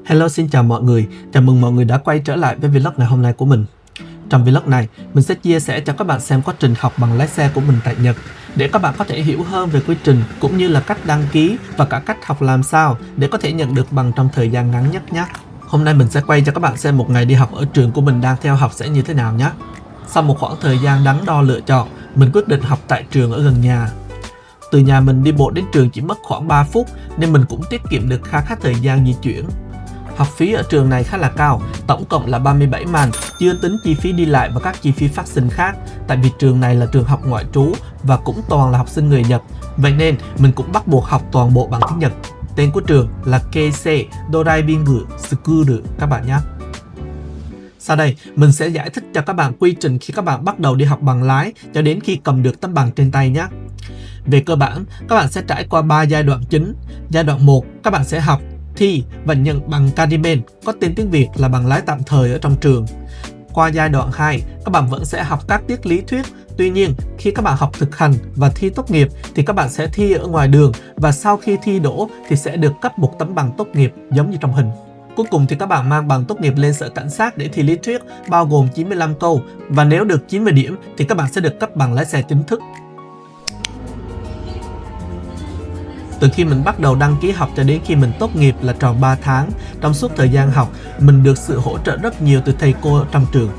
Hello, xin chào mọi người. Chào mừng mọi người đã quay trở lại với vlog ngày hôm nay của mình. Trong vlog này, mình sẽ chia sẻ cho các bạn xem quá trình học bằng lái xe của mình tại Nhật, để các bạn có thể hiểu hơn về quy trình cũng như là cách đăng ký và cả cách học làm sao để có thể nhận được bằng trong thời gian ngắn nhất nhé. Hôm nay mình sẽ quay cho các bạn xem một ngày đi học ở trường của mình đang theo học sẽ như thế nào nhé. Sau một khoảng thời gian đắn đo lựa chọn, mình quyết định học tại trường ở gần nhà. Từ nhà mình đi bộ đến trường chỉ mất khoảng 3 phút nên mình cũng tiết kiệm được khá thời gian di chuyển. Học phí ở trường này khá là cao, tổng cộng là 37 man, chưa tính chi phí đi lại và các chi phí phát sinh khác. Tại vì trường này là trường học ngoại trú và cũng toàn là học sinh người Nhật, vậy nên mình cũng bắt buộc học toàn bộ bằng tiếng Nhật. Tên của trường là Keisei Doraibingu School các bạn nhé. Sau đây, mình sẽ giải thích cho các bạn quy trình khi các bạn bắt đầu đi học bằng lái cho đến khi cầm được tấm bằng trên tay nhé. Về cơ bản, các bạn sẽ trải qua 3 giai đoạn chính. Giai đoạn 1, các bạn sẽ học, thi và nhận bằng Kadimen, có tên tiếng Việt là bằng lái tạm thời ở trong trường. Qua giai đoạn 2, các bạn vẫn sẽ học các tiết lý thuyết. Tuy nhiên, khi các bạn học thực hành và thi tốt nghiệp thì các bạn sẽ thi ở ngoài đường và sau khi thi đỗ thì sẽ được cấp một tấm bằng tốt nghiệp giống như trong hình. Cuối cùng thì các bạn mang bằng tốt nghiệp lên sở cảnh sát để thi lý thuyết bao gồm 95 câu và nếu được 90 điểm thì các bạn sẽ được cấp bằng lái xe chính thức. Từ khi mình bắt đầu đăng ký học cho đến khi mình tốt nghiệp là tròn 3 tháng. Trong suốt thời gian học, mình được sự hỗ trợ rất nhiều từ thầy cô trong trường.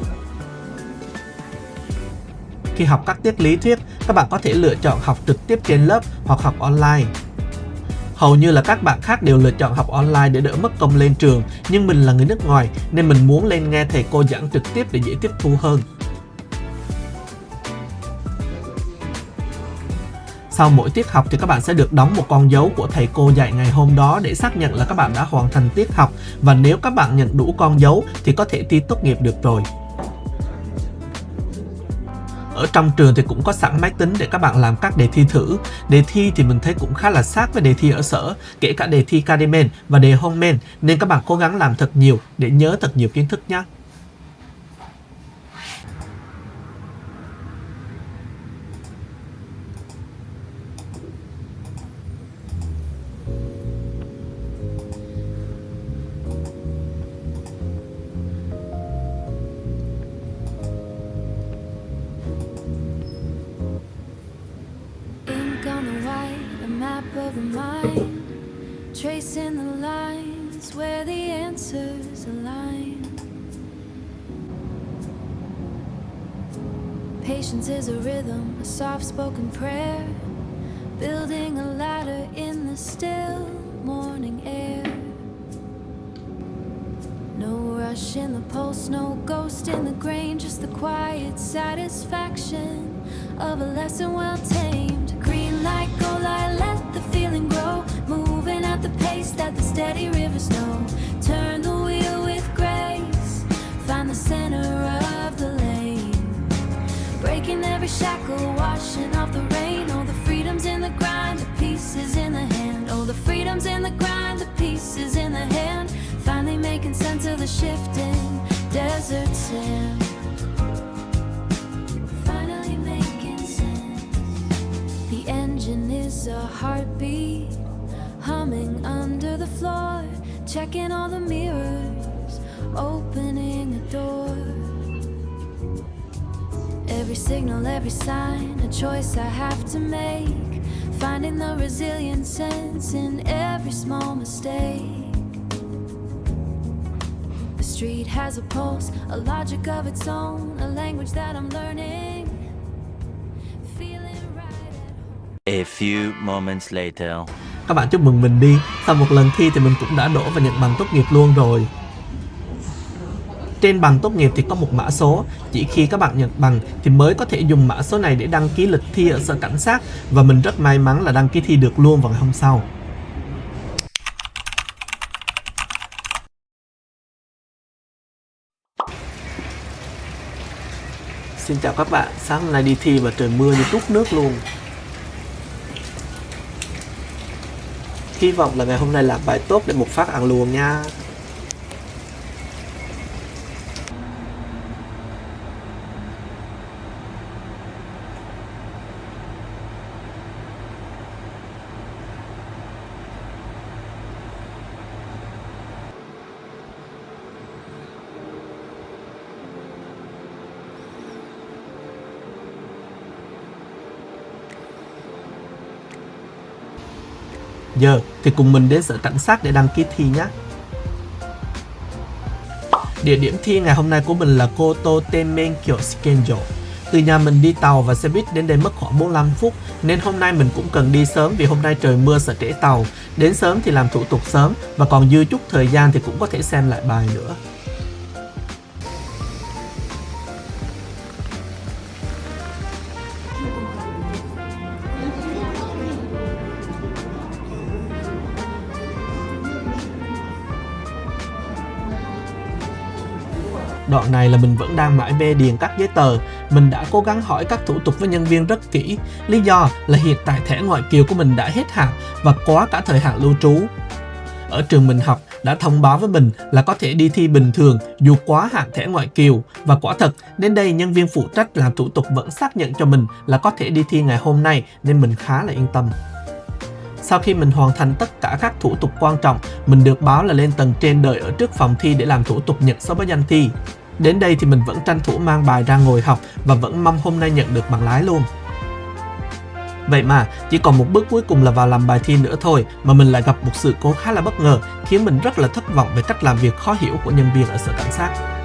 Khi học các tiết lý thuyết, các bạn có thể lựa chọn học trực tiếp trên lớp hoặc học online. Hầu như là các bạn khác đều lựa chọn học online để đỡ mất công lên trường, nhưng mình là người nước ngoài nên mình muốn lên nghe thầy cô giảng trực tiếp để dễ tiếp thu hơn. Sau mỗi tiết học thì các bạn sẽ được đóng một con dấu của thầy cô dạy ngày hôm đó để xác nhận là các bạn đã hoàn thành tiết học, và nếu các bạn nhận đủ con dấu thì có thể thi tốt nghiệp được rồi. Ở trong trường thì cũng có sẵn máy tính để các bạn làm các đề thi thử. Đề thi thì mình thấy cũng khá là sát với đề thi ở sở, kể cả đề thi Kadimen và đề Honmen, nên các bạn cố gắng làm thật nhiều để nhớ thật nhiều kiến thức nhé. Of the mind, tracing the lines where the answers align. Patience is a rhythm, a soft-spoken prayer, building a ladder in the still morning air. No rush in the pulse, no ghost in the grain, just the quiet satisfaction of a lesson well tamed. Green light, gold light, let the feeling grow, moving at the pace that the steady rivers know. Turn the wheel with grace, find the center of the lane, breaking every shackle, washing off the rain. Oh, the freedom's in the grind, the pieces in the hand. Oh, the freedom's in the grind, the pieces in the hand. Finally making sense of the shifting desert sand. Finally making sense. The engine is a heartbeat, humming under the floor, checking all the mirrors, opening a door. Every signal, every sign, a choice I have to make, finding the resilient sense in every small mistake. The street has a pulse, a logic of its own, a language that I'm learning, feeling right at home. A few moments later. Các bạn chúc mừng mình đi, sau một lần thi thì mình cũng đã đỗ và nhận bằng tốt nghiệp luôn rồi. Trên bằng tốt nghiệp thì có một mã số, chỉ khi các bạn nhận bằng thì mới có thể dùng mã số này để đăng ký lịch thi ở sở cảnh sát, và mình rất may mắn là đăng ký thi được luôn vào ngày hôm sau. Xin chào các bạn, sáng hôm nay đi thi và trời mưa như trút nước luôn. Hy vọng là ngày hôm nay làm bài tốt để một phát ăn luôn nha. giờ thì cùng mình đến sở cảnh sát để đăng ký thi nhé. Địa điểm thi ngày hôm nay của mình là Koto Temenkyo Shikenjo. Từ nhà mình đi tàu và xe buýt đến đây mất khoảng 45 phút, nên hôm nay mình cũng cần đi sớm vì hôm nay trời mưa sợ trễ tàu. Đến sớm thì làm thủ tục sớm, và còn dư chút thời gian thì cũng có thể xem lại bài nữa. Đoạn này là mình vẫn đang mải mê điền các giấy tờ. Mình đã cố gắng hỏi các thủ tục với nhân viên rất kỹ. Lý do là hiện tại thẻ ngoại kiều của mình đã hết hạn và quá cả thời hạn lưu trú. Ở trường mình học đã thông báo với mình là có thể đi thi bình thường dù quá hạn thẻ ngoại kiều, và quả thật đến đây nhân viên phụ trách làm thủ tục vẫn xác nhận cho mình là có thể đi thi ngày hôm nay, nên mình khá là yên tâm. Sau khi mình hoàn thành tất cả các thủ tục quan trọng, mình được báo là lên tầng trên đợi ở trước phòng thi để làm thủ tục nhận số báo danh thi. Đến đây thì mình vẫn tranh thủ mang bài ra ngồi học và vẫn mong hôm nay nhận được bằng lái luôn. Vậy mà, chỉ còn một bước cuối cùng là vào làm bài thi nữa thôi mà mình lại gặp một sự cố khá là bất ngờ, khiến mình rất là thất vọng về cách làm việc khó hiểu của nhân viên ở sở cảnh sát.